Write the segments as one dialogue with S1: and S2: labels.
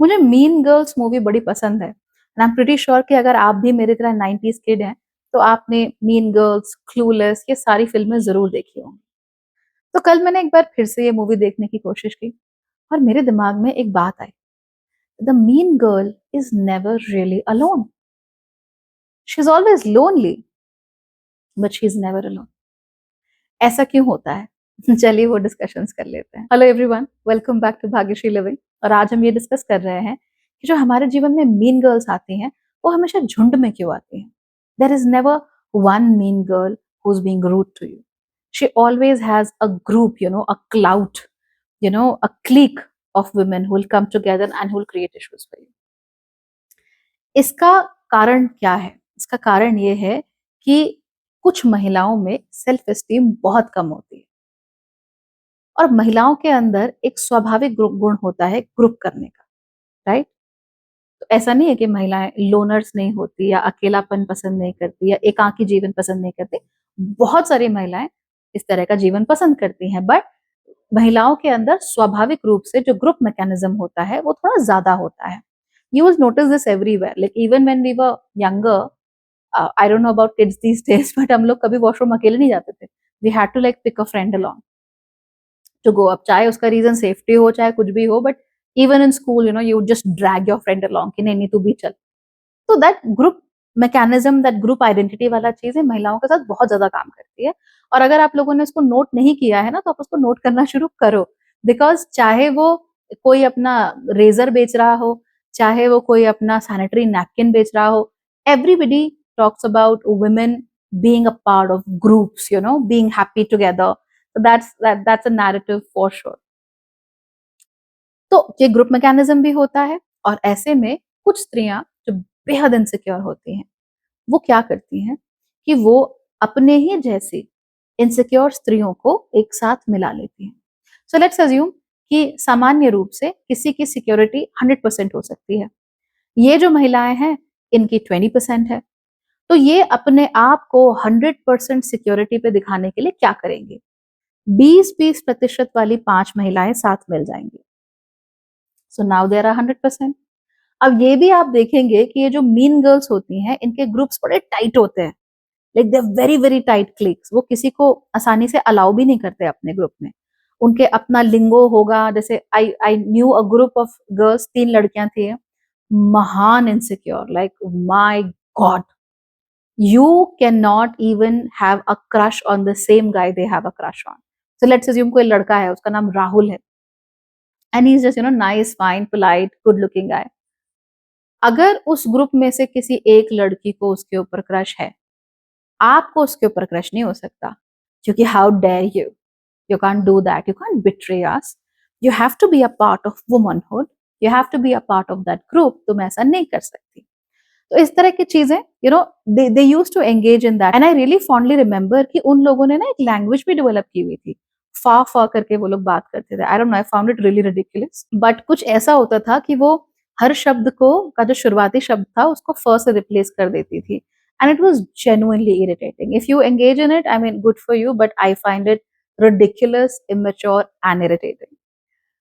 S1: मुझे mean girls movie बड़ी पसंद है and I am pretty sure कि अगर आप भी मेरी तरह 90s किड हैं तो आपने मीन गर्ल्स, क्लूलेस ये सारी फिल्में जरूर देखी होंगी। तो कल मैंने एक बार फिर से ये मूवी देखने की कोशिश की और मेरे दिमाग में एक बात आई। The mean girl is never really alone. She is always lonely but she is never alone. ऐसा क्यों होता है? चलिए वो डिस्कशंस कर लेते हैं। Hello everyone, welcome back to Bhagyashree living. और आज हम ये डिस्कस कर रहे हैं कि जो हमारे जीवन में मीन गर्ल्स आती हैं वो हमेशा झुंड में क्यों आती हैं। There is never one mean girl who is being rude to you. She always has a group, a cloud, a clique of women who will come together and who will create issues for you. इसका कारण क्या है? इसका कारण ये है कि कुछ महिलाओं में सेल्फ एस्टीम बहुत कम होती है और महिलाओं के अंदर एक स्वाभाविक गुण होता है ग्रुप करने का, राइट? तो ऐसा नहीं है कि महिलाएं लोनर्स नहीं होती या अकेलापन पसंद नहीं करती या एकाकी जीवन पसंद नहीं करती। बहुत सारी महिलाएं इस तरह का जीवन पसंद करती हैं, बट महिलाओं के अंदर स्वाभाविक रूप से जो ग्रुप मैकेनिज्म होता है वो थोड़ा ज्यादा होता है। You will notice this everywhere, like even when we were younger, I don't know about kids these days, but हम लोग कभी वॉशरूम अकेले नहीं जाते थे। We had to like pick a friend along to go up, चाहे उसका reason safety हो चाहे कुछ भी हो, but even in school you just drag your friend along कि नहीं नहीं तू भी चल। तो that group mechanism, that group identity वाला चीज है, महिलाओं के साथ बहुत ज्यादा काम करती है। और अगर आप लोगों ने इसको नोट नहीं किया है ना तो आप उसको नोट करना शुरू करो। बिकॉज चाहे वो कोई अपना रेजर बेच रहा हो, चाहे वो कोई अपना सैनिटरी नैपकिन बेच रहा हो, everybody talks about women being a part of groups, being happy together. So that's a narrative for sure. तो ये ग्रुप मैकेनिज्म भी होता है और ऐसे में कुछ स्त्रियां जो बेहद इनसिक्योर होती हैं वो क्या करती हैं कि वो अपने ही जैसी इनसिक्योर स्त्रियों को एक साथ मिला लेती हैं। सो लेट्स अज्यूम कि सामान्य रूप से किसी की सिक्योरिटी 100% हो सकती है। ये जो महिलाएं हैं इनकी 20% है। तो ये अपने आप को 100% सिक्योरिटी पे दिखाने के लिए क्या करेंगे? 20-20% वाली 5 महिलाएं साथ मिल जाएंगी। So now there are 100%। अब ये भी आप देखेंगे कि ये जो मीन गर्ल्स होती हैं इनके ग्रुप्स बड़े टाइट होते हैं, like they very very tight clicks. वो किसी को आसानी से अलाउ भी नहीं करते अपने ग्रुप में। उनके अपना लिंगो होगा। जैसे I I knew a group of girls, 3 लड़कियां थी, महान insecure, like my god, you cannot even have a crush on the same guy they have a crush on. So let's assume कोई लड़का है, उसका नाम राहुल है, and he's just nice, fine, polite, good looking guy. अगर उस group में से किसी एक लड़की को उसके ऊपर क्रश है, आपको उसके ऊपर क्रश नहीं हो सकता, क्योंकि how dare you, you can't do that, you can't betray us, you have to be a part of womanhood, you have to be a part of that group, तुम ऐसा नहीं कर सकती। तो इस तरह की चीजें they used to engage in that, and I really fondly remember कि उन लोगों ने ना एक लैंग्वेज भी डेवलप की हुई थी। फा फा करके वो लोग बात करते थे। आई don't no, I found it really ridiculous, but कुछ ऐसा होता था कि वो हर शब्द को का जो शुरुआती शब्द था उसको फ से रिप्लेस कर देती थी, and it was genuinely irritating. If you engage in it, I mean good for you, but I find it ridiculous, immature and irritating.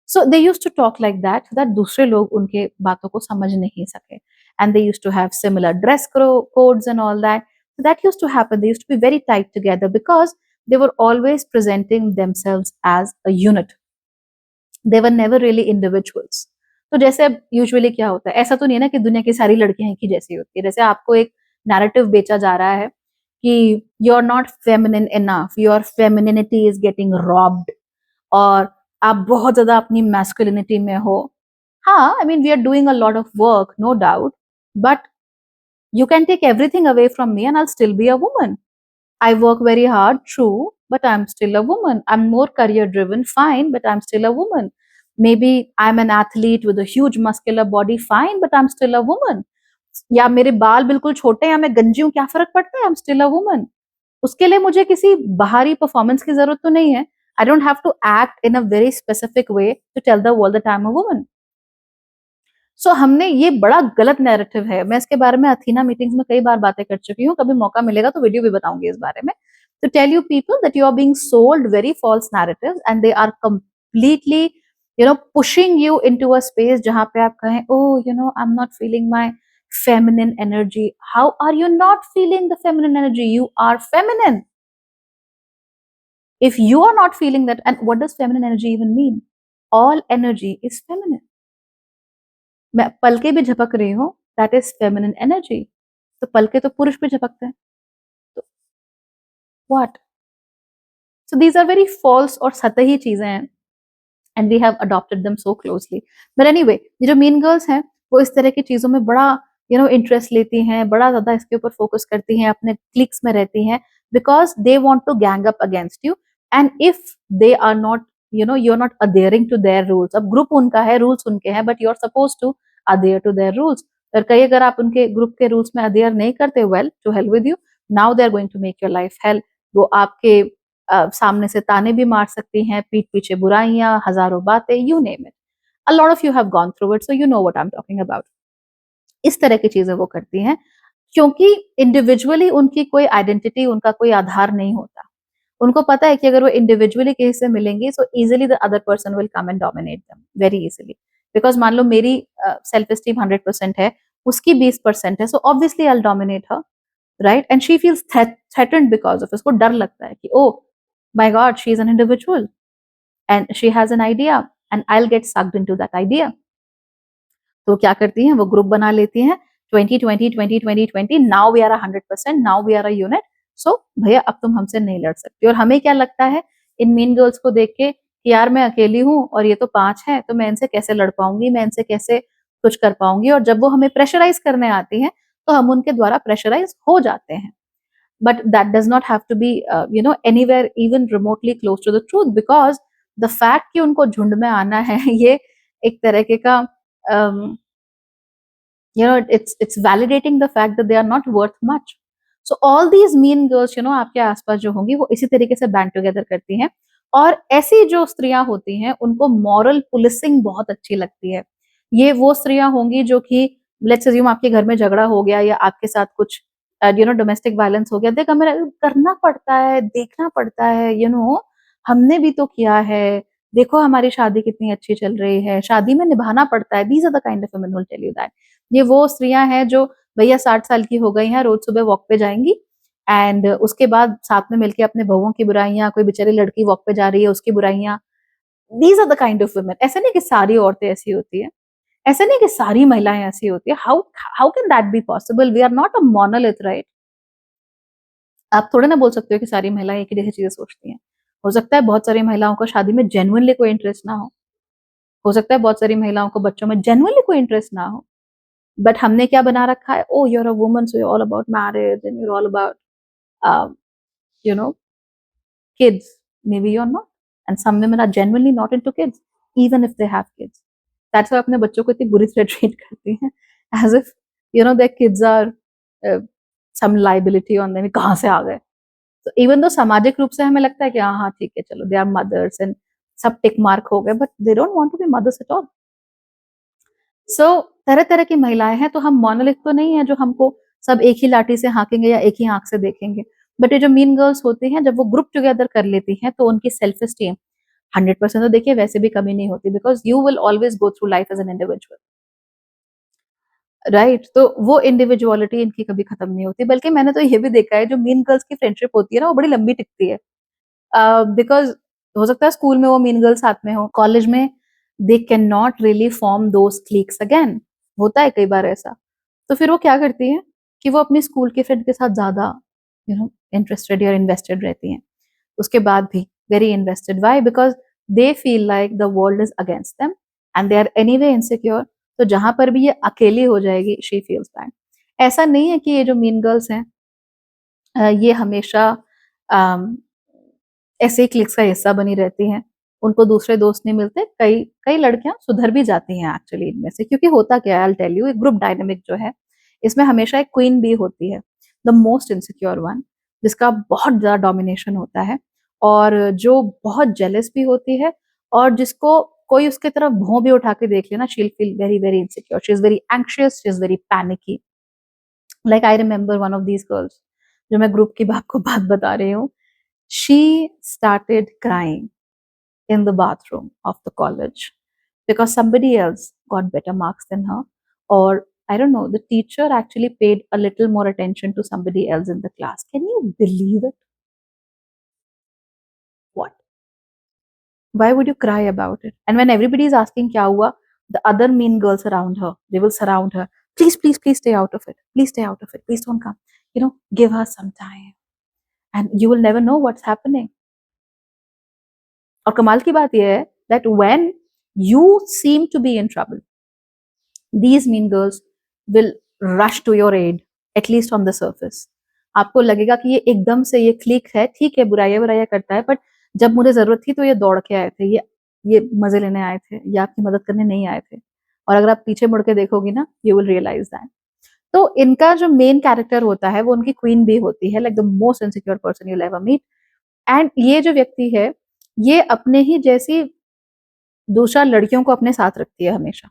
S1: So they used to talk like that so that दूसरे लोग उनके बातों को समझ नहीं सके, and they used to have similar dress codes and all that. So that used to happen. They used to be very tight together because they were always presenting themselves as a unit. They were never really individuals. तो जैसे अब usually क्या होता है, ऐसा तो नहीं है ना कि दुनिया की सारी लड़कियां एक ही जैसी होती है। जैसे आपको एक नैरेटिव बेचा जा रहा है कि you are not feminine enough, your femininity is getting robbed, और आप बहुत ज्यादा अपनी मैस्कुलिनिटी में हो। हाँ, I mean we are doing a lot of work, no doubt, but you can take everything away from me and I'll still be a woman. I work very hard, true, but I'm still a woman. I'm more career driven, fine, but I'm still a woman. Maybe I'm an athlete with a huge muscular body, fine, but I'm still a woman. या मेरे बाल बिल्कुल छोटे हैं या मैं गंजी हूं, क्या फर्क पड़ता है? I'm still a woman. उसके लिए मुझे किसी बाहरी परफॉर्मेंस की जरूरत तो नहीं है. I don't have to act in a very specific way to tell the world that I'm a woman. सो हमने ये बड़ा गलत नैरेटिव है। मैं इसके बारे में अथीना मीटिंग्स में कई बार बातें कर चुकी हूँ, कभी मौका मिलेगा तो वीडियो भी बताऊंगी इस बारे में, to tell you people that you are being sold very false narratives and they are completely pushing you into a space जहां पे आप कहें, oh I am not feeling my feminine energy. How are you not feeling the feminine energy? You are feminine. If you are not feeling that, and what does feminine energy even mean? All energy is feminine. मैं पलके भी झपक रही हूँ, that is feminine energy. तो पलके तो पुरुष भी झपकते हैं. तो what? So these are very false और सतही चीजें हैं, and we have adopted them so closely. But anyway, ये जो mean girls हैं, वो इस तरह की चीजों में बड़ा इंटरेस्ट लेती हैं, बड़ा ज्यादा इसके ऊपर फोकस करती हैं, अपने क्लिक्स में रहती हैं, because they want to gang up against you. And if they are not, you're not adhering to their rules. अब ग्रुप उनका है, रूल्स उनके हैं, but you're supposed to adhere to their rules. और कई अगर आप उनके ग्रुप के रूल्स में adhere नहीं करते, well, to hell with you. Now they are going to make your life hell. वो आपके सामने से ताने भी मार सकती हैं, पीठ पीछे बुराइयां, हजारों बातें, you name it. A lot of you have gone through it, so you know what I am talking about. इस तरह की चीजें वो करती हैं, क्योंकि इंडिविजुअली उनकी कोई आइडेंटिटी, उनका कोई आधार नहीं होता. उनको पता है कि अगर वो इंडिविजुअली किसी से मिलेंगी, so easily the other person will come and dominate them very easily. Because मान लो मेरी सेल्फ एस्टीम 100% है, उसकी 20% है, so obviously I will dominate her, right. And she feels threatened because of, उसको डर लगता है कि ओ my God, she is an individual and she has an idea and I'll get sucked into that idea. तो क्या करती हैं, वो ग्रुप बना लेती हैं, 20-20-20-20-20, now we are 100%, now we are a unit. So भैया अब तुम हमसे नहीं लड़ सकती. और हमें क्या लगता है इन मीन गर्ल्स को देख के कि यार मैं अकेली हूँ और ये तो 5 है, तो मैं इनसे कैसे लड़ पाऊंगी, मैं इनसे कैसे कुछ कर पाऊंगी. और जब वो हमें प्रेशराइज करने आती हैं, तो हम उनके द्वारा प्रेशराइज हो जाते हैं. But that does not have to be anywhere even remotely close to the truth, because the fact कि उनको झुंड में आना है ये एक तरीके का um, it's validating the fact that they are not worth much. So all these mean girls आपके आसपास जो होंगी, वो इसी तरीके से बैंड टुगेदर करती हैं. और ऐसी जो स्त्रियां होती हैं, उनको मॉरल पुलिसिंग बहुत अच्छी लगती है. ये वो स्त्रियां होंगी जो कि लेट्स अज्यूम आपके घर में झगड़ा हो गया या आपके साथ कुछ डोमेस्टिक वायलेंस हो गया, देख हमें करना पड़ता है, देखना पड़ता है, हमने भी तो किया है, देखो हमारी शादी कितनी अच्छी चल रही है, शादी में निभाना पड़ता है. These are the kind of women who will tell you that. ये वो स्त्रियां हैं जो भैया 60 साल की हो गई हैं, रोज सुबह वॉक पे जाएंगी, एंड उसके बाद साथ में मिलके अपने बहुओं की बुराइयां, कोई बेचारी लड़की वॉक पे जा रही है उसकी बुराइयां. These are the kind of women. ऐसा नहीं कि सारी औरतें ऐसी होती है, ऐसा नहीं कि सारी महिलाएं ऐसी होती है. How how can that be possible? We are not a monolith, right. आप थोड़े ना बोल सकते हो कि सारी महिलाएं एक ही जैसी चीजें सोचती हैं. हो सकता है बहुत सारी महिलाओं को शादी में जेन्युइनली कोई इंटरेस्ट ना हो सकता है बहुत सारी महिलाओं को बच्चों में जेन्युइनली कोई इंटरेस्ट ना हो. बट हमने क्या बना रखा है, oh you are a woman so you all about marriage and you all about you know kids. Maybe you're not. And some women are genuinely not into kids, even if they have kids. That's why अपने बच्चों को इतनी बुरी तरह treat करती हैं, as if their kids are uh, some liability on them. कहाँ से आ गए? तो इवन तो सामाजिक रूप से हमें लगता है कि हाँ हाँ ठीक है, चलो दे आर मदर्स एंड सब टिक मार्क हो गए, but they don't want to be mothers at all. So तरह तरह की महिलाएं हैं, तो हम मोनोलिथ तो नहीं है जो हमको सब एक ही लाठी से हाँकेंगे या एक ही आंख से देखेंगे. बट ये जो मीन गर्ल्स होती हैं, जब वो ग्रुप टुगेदर कर लेती हैं, तो उनकी सेल्फ एस्टीम 100% तो देखिए वैसे भी कमी नहीं होती, because you will always go through life as an individual, right. तो वो इंडिविजुअलिटी इनकी कभी खत्म नहीं होती. बल्कि मैंने तो ये भी देखा है, जो मीन गर्ल्स की फ्रेंडशिप होती है ना, वो बड़ी लंबी टिकती है. बिकॉज हो सकता है स्कूल में वो मीन गर्ल साथ में हो, कॉलेज में they can not really form those cliques again. होता है कई बार ऐसा. तो फिर वो क्या करती है कि वो अपनी स्कूल के फ्रेंड के साथ ज्यादा इंटरेस्टेड या इन्वेस्टेड रहती हैं. उसके बाद भी very invested. Why? Because they feel like the world is against them and they are anyway insecure. तो जहां पर भी ये अकेली हो जाएगी, शी फील्स बैड. ऐसा नहीं है कि ये जो मीन गर्ल्स हैं ये हमेशा ऐसे ही क्लिक्स का हिस्सा बनी रहती हैं, उनको दूसरे दोस्त नहीं मिलते. कई कई लड़कियां सुधर भी जाती हैं एक्चुअली इनमें से. क्योंकि होता क्या है, आई टेल यू, एक ग्रुप डायनेमिक जो है, इसमें हमेशा एक क्वीन बी होती है, द मोस्ट इनसिक्योर वन, जिसका बहुत ज्यादा डोमिनेशन होता है, और जो बहुत जेलस भी होती है, और जिसको कोई उसके तरफ भौं भी उठा के देख लेना, she will feel very very insecure. She is very anxious, she is very panicky. Like I remember one of these girls, जो मैं ग्रुप की आपको बात बता रही हूँ. She started crying in the bathroom of the college. because somebody else got better marks than her, or I don't know, the teacher actually paid a little more attention to somebody else in the class. Can you believe it? What? Why would you cry about it? And when everybody is asking kya hua, the other mean girls around her, they will surround her. Please, please, please stay out of it. Please stay out of it. Please don't come. Give her some time. And you will never know what's happening. और कमाल की बात यह है that when you seem to be in trouble, these mean girls will rush to your aid, at least on the surface. आपको लगेगा कि ये एकदम से ये क्लिक है, ठीक है, बुराइयां बुराइयां करता है, बट जब मुझे जरूरत थी तो ये दौड़ के आए थे, ये मजे लेने आए थे, ये आपकी मदद करने नहीं आए थे. और अगर आप पीछे मुड़ के देखोगी ना, यू विल रियलाइज दैट. तो इनका जो मेन कैरेक्टर होता है वो उनकी क्वीन भी होती है, like the most insecure person you ever meet. And ये जो व्यक्ति है, ये अपने ही जैसी दूसरा लड़कियों को अपने साथ रखती है हमेशा,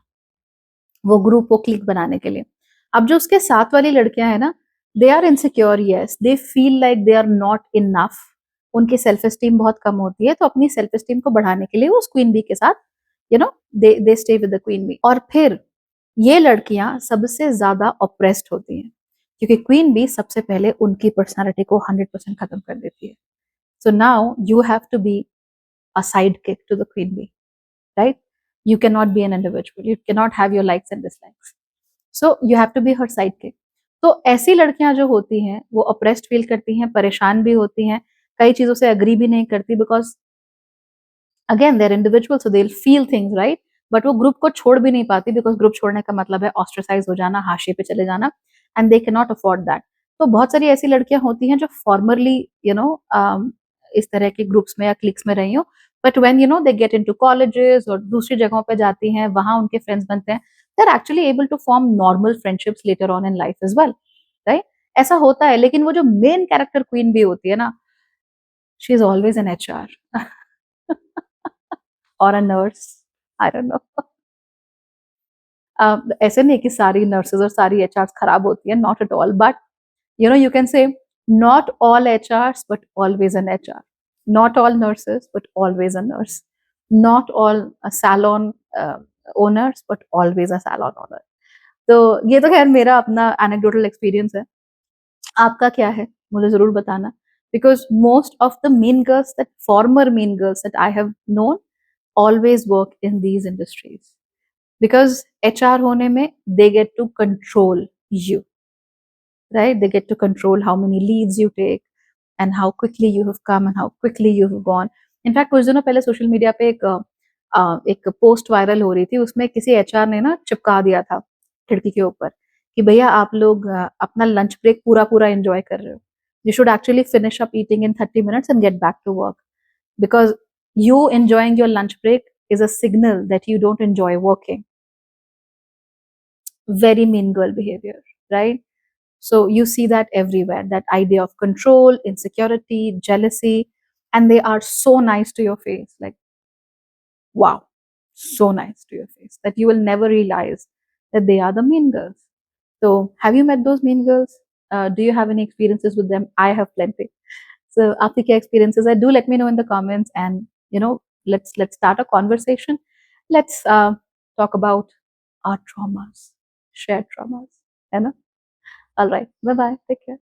S1: वो ग्रुप वो क्लिक बनाने के लिए. अब जो उसके साथ वाली लड़कियां हैं ना, they are insecure, yes, they feel like they are not enough, उनकी सेल्फ एस्टीम बहुत कम होती है, तो अपनी सेल्फ एस्टीम को बढ़ाने के लिए वो उस क्वीन बी के साथ they stay with the queen bee. और फिर ये लड़कियां सबसे ज्यादा ऑप्रेस्ड होती हैं, क्योंकि क्वीन बी सबसे पहले उनकी पर्सनालिटी को 100% खत्म कर देती है. So now you have to be a sidekick to the queen bee, right? You cannot be an individual. You cannot have your likes and dislikes. So you have to be her sidekick. तो ऐसी लड़कियां जो होती हैं वो apprised feel करती हैं, परेशान भी होती हैं, कई चीजों से अग्री भी नहीं करती, because again their individual, so they will feel things, right. But वो ग्रुप को छोड़ भी नहीं पाती, बिकॉज ग्रुप छोड़ने का मतलब है ऑस्ट्रेसाइज हो जाना, हाशिए पे चले जाना, and they can not afford that. तो बहुत सारी ऐसी लड़कियां होती हैं जो फॉर्मरली इस तरह के ग्रुप्स में या क्लिक्स में रही हो, but when they get into colleges और दूसरी जगहों पे जाती हैं, वहां उनके फ्रेंड्स बनते हैं, they are actually able to form normal friendships later on in life as well, right. ऐसा होता है. लेकिन वो जो मेन कैरेक्टर क्वीन भी होती है ना, she is always an HR और a nurse, I don't no. ऐसे नहीं कि सारी नर्सेज और सारी HR खराब होती है, not at all, but you can say not all HRs but always an HR, not all nurses but always a nurse, not all salon owners but always a salon owner. तो ये तो खैर मेरा अपना anecdotal experience है. आपका क्या है मुझे जरूर बताना, because most of the mean girls, that former mean girls that I have known, always work in these industries, because HR होने में they get to control you, right? They get to control how many leaves you take and how quickly you have come and how quickly you have gone. In fact, कुछ दिनों पहले social media पे एक post viral हो रही थी, उसमें किसी HR ने ना चिपका दिया था खिड़की के ऊपर कि भैया आप लोग अपना लंच ब्रेक पूरा पूरा एंजॉय कर रहे हो. You should actually finish up eating in 30 minutes and get back to work, because you enjoying your lunch break is a signal that you don't enjoy working. Very mean girl behavior, right? So you see that everywhere, that idea of control, insecurity, jealousy, and they are so nice to your face. Like, wow, so nice to your face that you will never realize that they are the mean girls. So have you met those mean girls? Do you have any experiences with them? I have plenty. So after your experiences, do let me know in the comments, and let's start a conversation. Let's talk about our traumas, shared traumas. You know? All right. Bye bye. Take care.